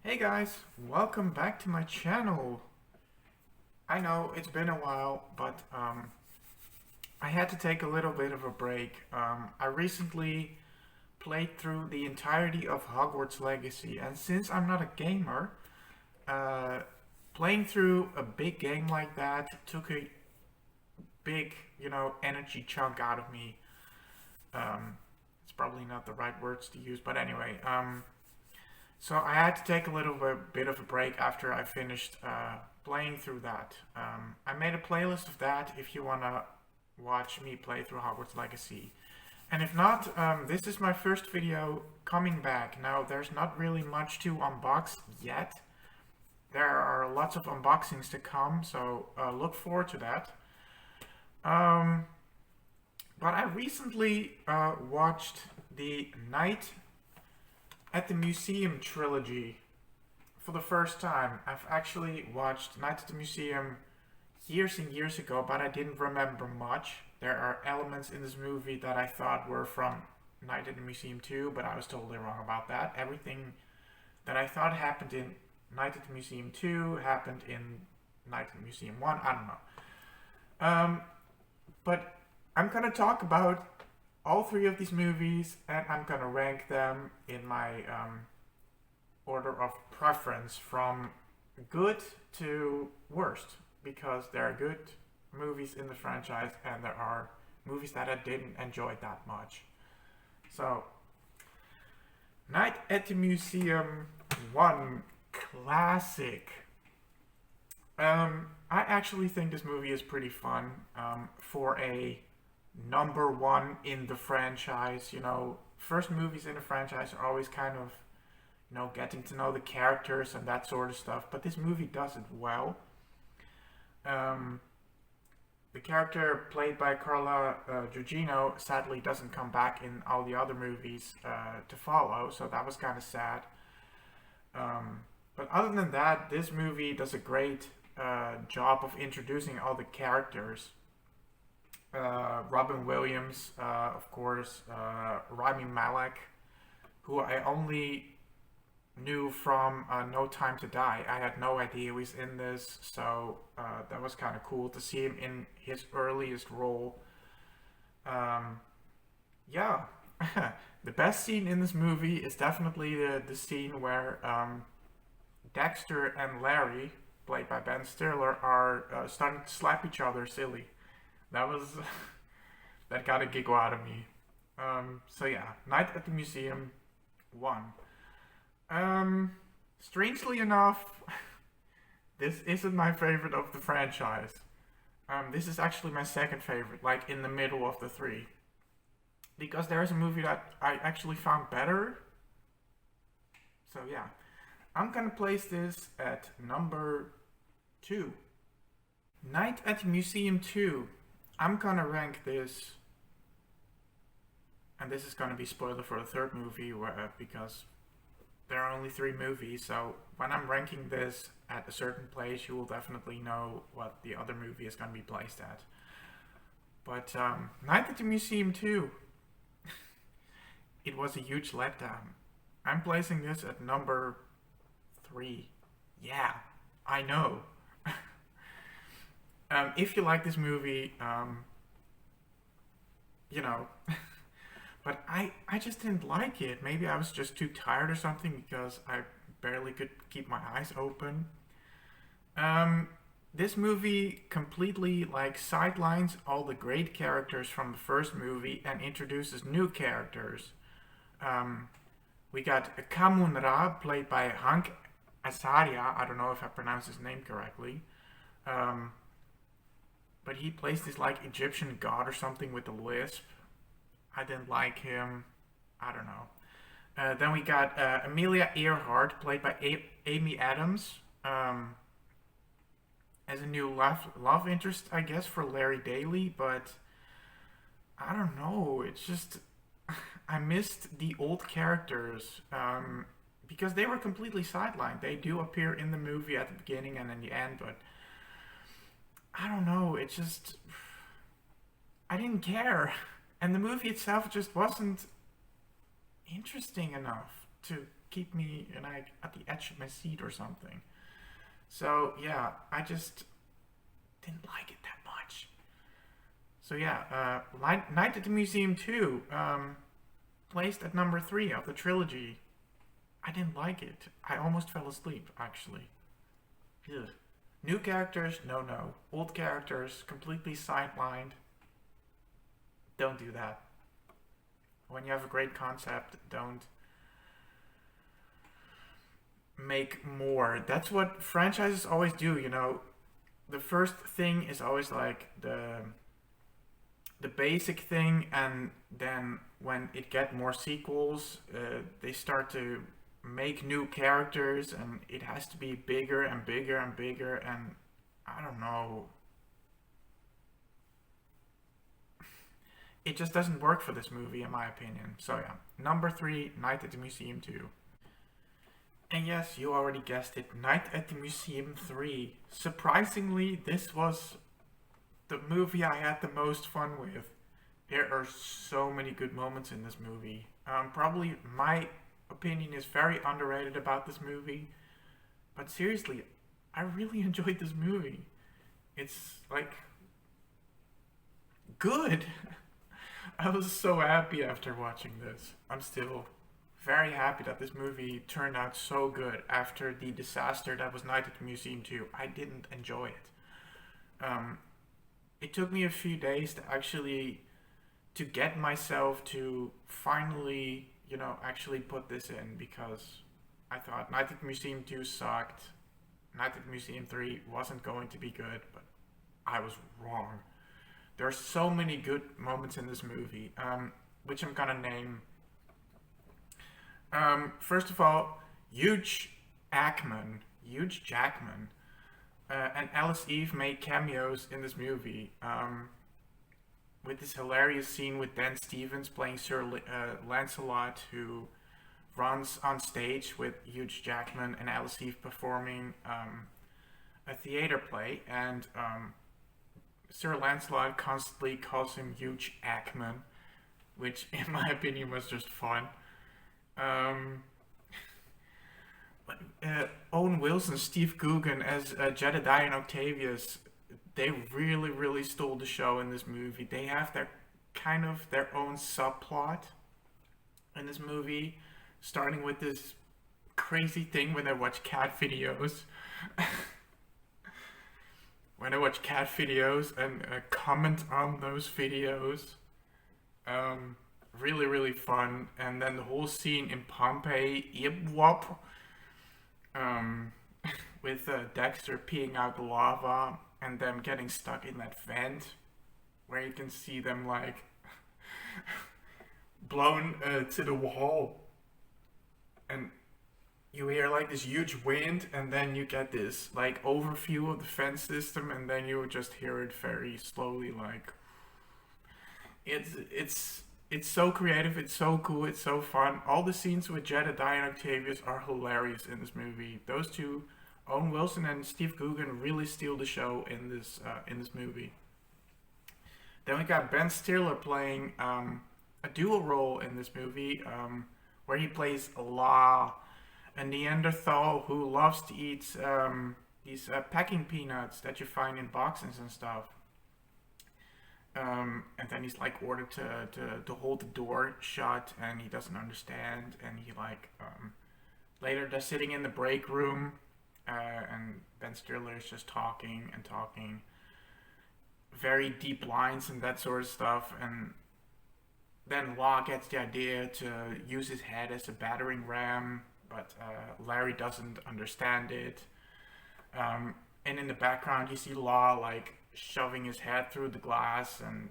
Hey guys, welcome back to my channel. I know it's been a while, but I had to take a little bit of a break. I recently played through the entirety of Hogwarts Legacy, and since I'm not a gamer, uh, playing through a big game like that took a big, energy chunk out of me. It's probably not the right words to use, but anyway, so I had to take a little bit of a break after I finished playing through that. I made a playlist of that if you want to watch me play through Hogwarts Legacy. And if not, this is my first video coming back. Now, there's not really much to unbox yet. There are lots of unboxings to come, so look forward to that. But I recently watched the Night at the Museum trilogy for the first time. I've actually watched Night at the Museum years and years ago, but I didn't remember much. There are elements in this movie that I thought were from Night at the Museum 2, but I was totally wrong about that. Everything that I thought happened in Night at the Museum 2 happened in Night at the Museum 1. I don't know. But I'm gonna talk about all three of these movies, and I'm gonna rank them in my order of preference from good to worst, because there are good movies in the franchise and there are movies that I didn't enjoy that much. So, Night at the Museum 1, classic. I actually think this movie is pretty fun for a number one in the franchise. First movies in the franchise are always kind of, getting to know the characters and that sort of stuff. But this movie does it well. The character played by Carla Gugino sadly doesn't come back in all the other movies to follow, so that was kind of sad. But other than that, this movie does a great job of introducing all the characters. Robin Williams, of course, Rami Malek, who I only knew from No Time to Die. I had no idea he was in this, so that was kind of cool to see him in his earliest role. Yeah, the best scene in this movie is definitely the scene where Dexter and Larry, played by Ben Stiller, are starting to slap each other silly. That was that got a giggle out of me. So yeah, Night at the Museum 1. Strangely enough, this isn't my favorite of the franchise. This is actually my second favorite, like in the middle of the three. Because there is a movie that I actually found better. So yeah, I'm gonna place this at number 2. Night at the Museum 2. I'm gonna rank this, and this is gonna be spoiler for the third movie, because there are only 3 movies, so when I'm ranking this at a certain place, you will definitely know what the other movie is gonna be placed at. But Night at the Museum 2, it was a huge letdown. I'm placing this at number 3. Yeah, I know. If you like this movie, but I just didn't like it. Maybe I was just too tired or something because I barely could keep my eyes open. This movie completely sidelines all the great characters from the first movie and introduces new characters. We got Kamun Ra, played by Hank Azaria. I don't know if I pronounced his name correctly. But he plays this Egyptian god or something with a lisp. I didn't like him. I don't know. Then we got Amelia Earhart, played by Amy Adams, as a new love interest, I guess, for Larry Daly. But I don't know. It's just I missed the old characters because they were completely sidelined. They do appear in the movie at the beginning and in the end, but I don't know, it just, I didn't care. And the movie itself just wasn't interesting enough to keep me like at the edge of my seat or something. So yeah, I just didn't like it that much. So yeah, Night at the Museum 2, placed at number 3 of the trilogy. I didn't like it. I almost fell asleep, actually. Ugh. New characters, no no. Old characters, completely sidelined. Don't do that. When you have a great concept, don't make more. That's what franchises always do, you know. The first thing is always like the basic thing, and then when it get more sequels, they start to make new characters, and it has to be bigger and bigger and bigger, and I don't know. It just doesn't work for this movie, in my opinion. So yeah, number 3, Night at the Museum 2. And yes, you already guessed it, Night at the Museum 3. Surprisingly, this was the movie I had the most fun with. There are so many good moments in this movie. Probably my opinion is very underrated about this movie. But seriously, I really enjoyed this movie. It's like good. I was so happy after watching this. I'm still very happy that this movie turned out so good after the disaster that was Night at the Museum 2. I didn't enjoy it. It took me a few days to actually to get myself to finally, you know, actually put this in, because I thought Night at the Museum 2 sucked. Night at the Museum 3 wasn't going to be good, but I was wrong. There are so many good moments in this movie, which I'm gonna name. First of all, Huge Jackman, and Alice Eve made cameos in this movie. With this hilarious scene with Dan Stevens playing Sir Lancelot, who runs on stage with Huge Jackman and Alice Eve performing a theater play, and Sir Lancelot constantly calls him Huge Jackman, which in my opinion was just fun. Owen Wilson, Steve Coogan as Jedediah and Octavius, they really, really stole the show in this movie. They have their kind of their own subplot in this movie, starting with this crazy thing when they watch cat videos. When I watch cat videos and comment on those videos. Really, really fun. And then the whole scene in Pompeii, yip wop, with Dexter peeing out the lava and them getting stuck in that vent where you can see them like blown to the wall. And you hear like this huge wind, and then you get this like overview of the fence system, and then you just hear it very slowly. Like it's so creative, it's so cool, it's so fun. All the scenes with Jedediah and Octavius are hilarious in this movie. Those two, Owen Wilson and Steve Coogan, really steal the show in this movie. Then we got Ben Stiller playing a dual role in this movie, where he plays Law, a Neanderthal who loves to eat these packing peanuts that you find in boxes and stuff. And then he's like ordered to hold the door shut, and he doesn't understand, and he like later they're sitting in the break room, and Ben Stiller is just talking and talking, very deep lines and that sort of stuff, and then Law gets the idea to use his head as a battering ram, but Larry doesn't understand it. And in the background, you see Law like shoving his head through the glass, and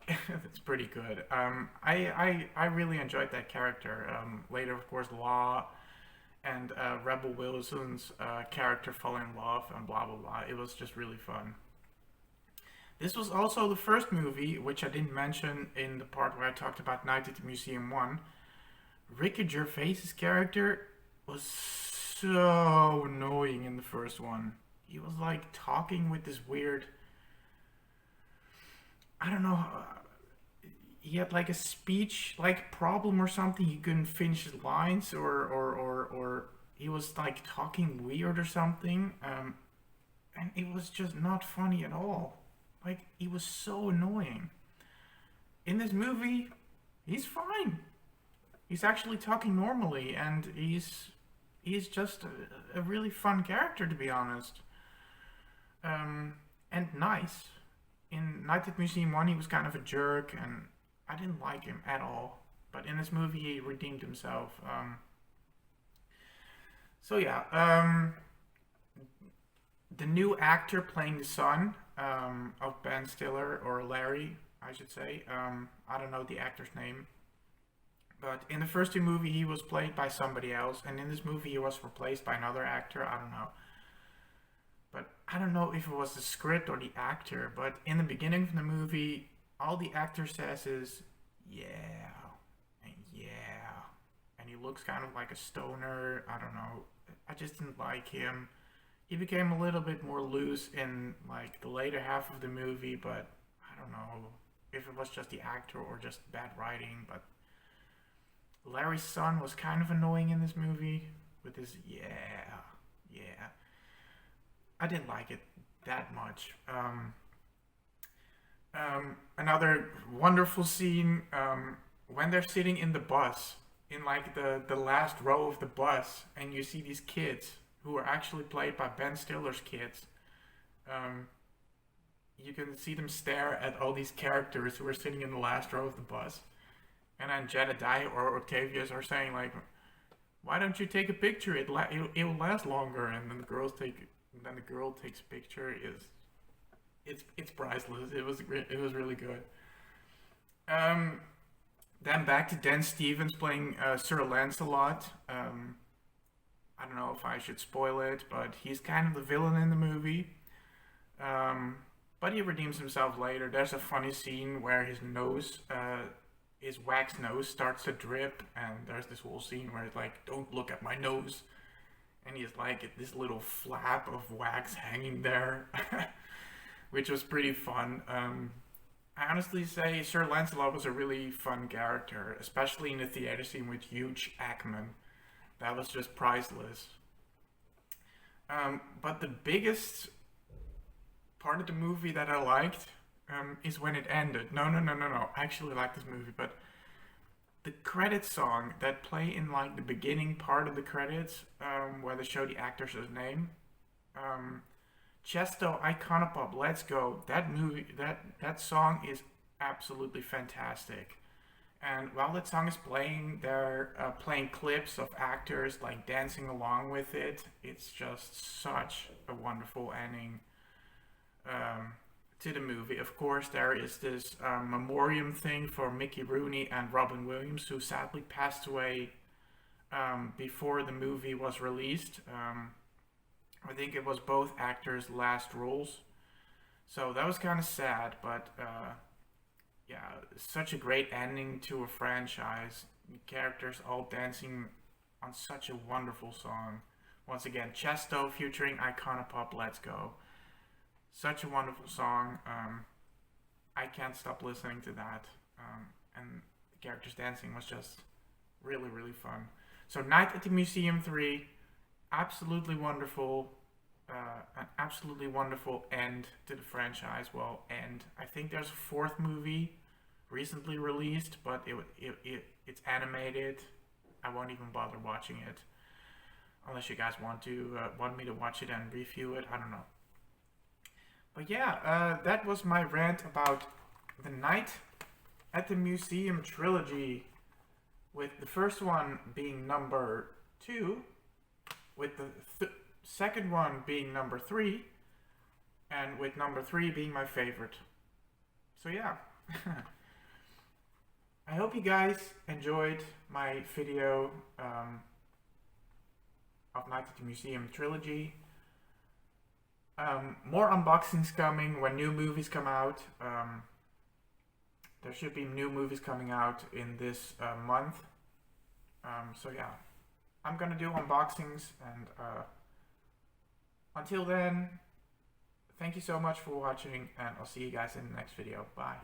it's pretty good. I really enjoyed that character. Later, of course, Law and Rebel Wilson's character fall in love, and blah blah blah. It was just really fun. This was also the first movie, which I didn't mention in the part where I talked about Night at the Museum 1. Ricky Gervais's character was so annoying in the first one. He was like talking with this weird, I don't know, he had like a speech like problem or something. He couldn't finish his lines, or he was like talking weird or something. And it was just not funny at all. Like, he was so annoying. In this movie, he's fine. He's actually talking normally, and he's just a really fun character, to be honest. And nice. In Night at the Museum 1, he was kind of a jerk, and I didn't like him at all. But in this movie, he redeemed himself. So yeah, the new actor playing the son of Ben Stiller, or Larry, I should say. I don't know the actor's name. But in the first two movies, he was played by somebody else, and in this movie, he was replaced by another actor. I don't know. But I don't know if it was the script or the actor, but in the beginning of the movie, all the actor says is, yeah, and yeah. And he looks kind of like a stoner. I don't know. I just didn't like him. He became a little bit more loose in like the later half of the movie, but I don't know if it was just the actor or just bad writing, but Larry's son was kind of annoying in this movie with his yeah. I didn't like it that much. Another wonderful scene when they're sitting in the bus, in like the last row of the bus, and you see these kids who are actually played by Ben Stiller's kids. You can see them stare at all these characters who are sitting in the last row of the bus. And then Jedediah or Octavius are saying like, "Why don't you take a picture? It'll last longer." And then the girl takes a picture. It's priceless. It was really good. Then back to Dan Stevens playing Sir Lancelot. I don't know if I should spoil it, but he's kind of the villain in the movie. But he redeems himself later. There's a funny scene where his nose, his wax nose starts to drip, and there's this whole scene where it's like, "Don't look at my nose." And he's like this little flap of wax hanging there, which was pretty fun. I honestly say Sir Lancelot was a really fun character, especially in the theater scene with Hugh Jackman. That was just priceless. But the biggest part of the movie that I liked is when it ended. No. I actually like this movie, but the credit song that play in like the beginning part of the credits, where they show the actor's name, Chesto Iconopop, Let's Go. That song is absolutely fantastic. And while that song is playing, they're playing clips of actors like dancing along with it. It's just such a wonderful ending to the movie. Of course, there is this memoriam thing for Mickey Rooney and Robin Williams, who sadly passed away before the movie was released. I think it was both actors' last roles. So that was kind of sad, but yeah, such a great ending to a franchise. Characters all dancing on such a wonderful song. Once again, Chesto featuring Iconopop, Let's Go. Such a wonderful song. I can't stop listening to that. And the characters dancing was just really, really fun. So Night at the Museum 3, absolutely wonderful. An absolutely wonderful end to the franchise. Well, end. I think there's a fourth movie recently released, but it's animated. I won't even bother watching it unless you guys want me to watch it and review it. I don't know. But yeah, that was my rant about the Night at the Museum trilogy, with the first one being number 2, with the second one being number 3, and with number 3 being my favorite. So yeah. I hope you guys enjoyed my video of Night at the Museum trilogy. More unboxings coming when new movies come out. There should be new movies coming out in this month. So yeah, I'm gonna do unboxings, and until then, thank you so much for watching, and I'll see you guys in the next video. Bye.